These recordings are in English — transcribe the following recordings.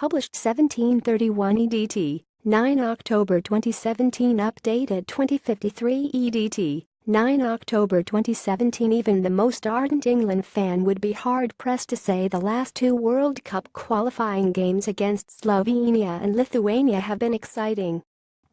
published 1731 EDT, 9 October 2017 updated 2053 EDT, 9 October 2017. Even the most ardent England fan would be hard-pressed to say the last two World Cup qualifying games against Slovenia and Lithuania have been exciting.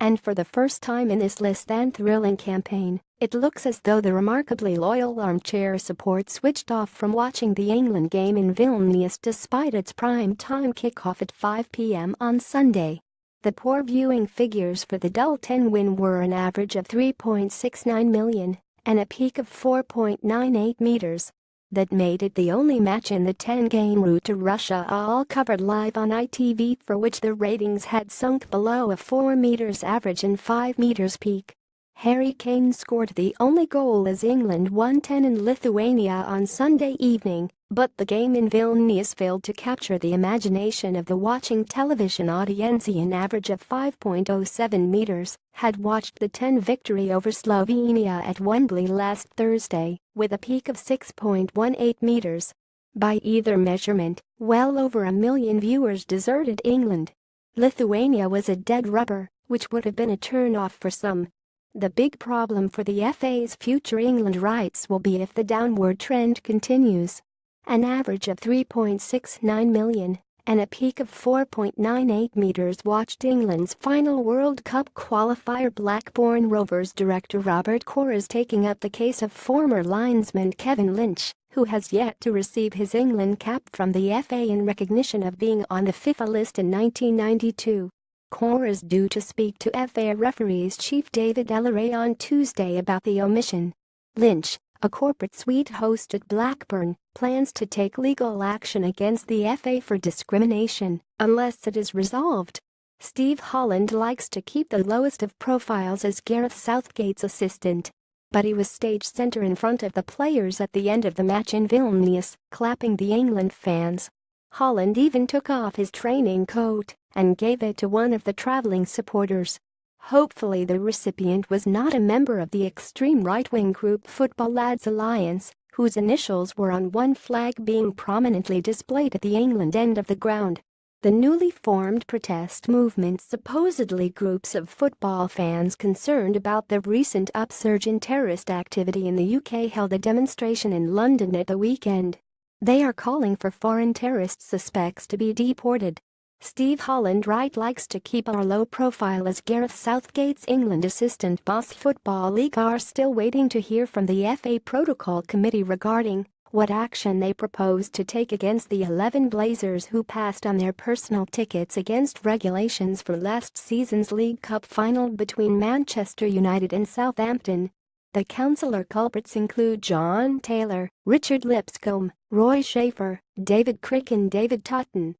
And for the first time in this less than thrilling campaign, it looks as though the remarkably loyal armchair support switched off from watching the England game in Vilnius despite its prime-time kickoff at 5 p.m. on Sunday. The poor viewing figures for the dull 10 win were an average of 3.69 million and a peak of 4.98 meters. That made it the only match in the 10-game route to Russia, all covered live on ITV, for which the ratings had sunk below a 4 meters average and 5 meters peak. Harry Kane scored the only goal as England won 10 in Lithuania on Sunday evening, but the game in Vilnius failed to capture the imagination of the watching television audience. An average of 5.07 meters had watched the 10 victory over Slovenia at Wembley last Thursday, with a peak of 6.18 meters. By either measurement, well over a million viewers deserted England. Lithuania was a dead rubber, which would have been a turn-off for some. The big problem for the FA's future, England writes, will be if the downward trend continues. An average of 3.69 million and a peak of 4.98 meters watched England's final World Cup qualifier. Blackburn Rovers director Robert Corr is taking up the case of former linesman Kevin Lynch, who has yet to receive his England cap from the FA in recognition of being on the FIFA list in 1992. Corr is due to speak to FA referees chief David Elleray on Tuesday about the omission. Lynch, a corporate suite host at Blackburn, plans to take legal action against the FA for discrimination unless it is resolved. Steve Holland likes to keep the lowest of profiles as Gareth Southgate's assistant. But he was stage center in front of the players at the end of the match in Vilnius, clapping the England fans. Holland even took off his training coat and gave it to one of the traveling supporters. Hopefully the recipient was not a member of the extreme right-wing group Football Lads Alliance, whose initials were on one flag being prominently displayed at the England end of the ground. The newly formed protest movement, supposedly groups of football fans concerned about the recent upsurge in terrorist activity in the UK, held a demonstration in London at the weekend. They are calling for foreign terrorist suspects to be deported. Steve Holland likes to keep a low profile as Gareth Southgate's England assistant boss. Football League are still waiting to hear from the FA Protocol Committee regarding what action they propose to take against the 11 Blazers who passed on their personal tickets against regulations for last season's League Cup final between Manchester United and Southampton. The councillor culprits include John Taylor, Richard Lipscombe, Roy Schaefer, David Crick and David Totten.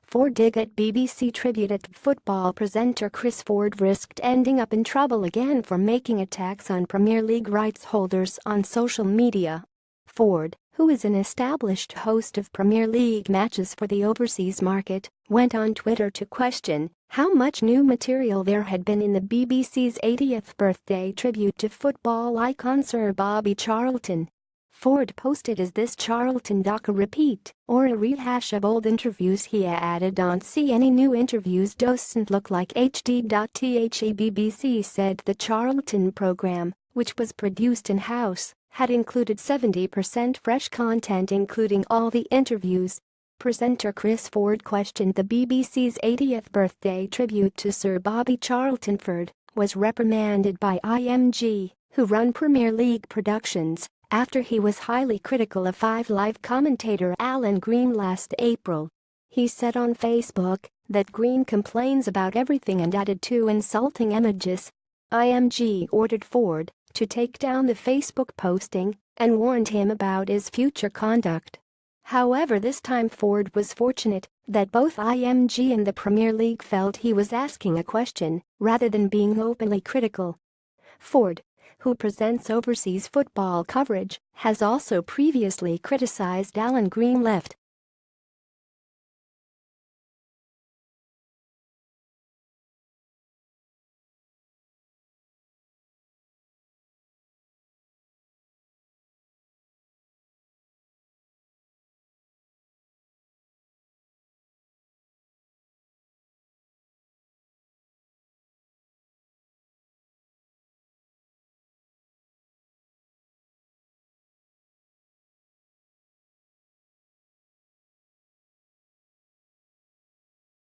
Ford dig at BBC tribute at football presenter Chris Ford risked ending up in trouble again for making attacks on Premier League rights holders on social media. Ford, who is an established host of Premier League matches for the overseas market, went on Twitter to question how much new material there had been in the BBC's 80th birthday tribute to football icon Sir Bobby Charlton. Ford posted, "Is this Charlton doc a repeat or a rehash of old interviews?" He added, "Don't see any new interviews, doesn't look like HD.The BBC said the Charlton programme, which was produced in-house, had included 70% fresh content including all the interviews." Presenter Chris Ford questioned the BBC's 80th birthday tribute to Sir Bobby Charlton. Ford was reprimanded by IMG, who run Premier League productions, after he was highly critical of 5 Live commentator Alan Green last April. He said on Facebook that Green complains about everything and added 2 insulting images. IMG ordered Ford to take down the Facebook posting and warned him about his future conduct. However, this time Ford was fortunate that both IMG and the Premier League felt he was asking a question rather than being openly critical. Ford, who presents overseas football coverage, has also previously criticized Alan Green left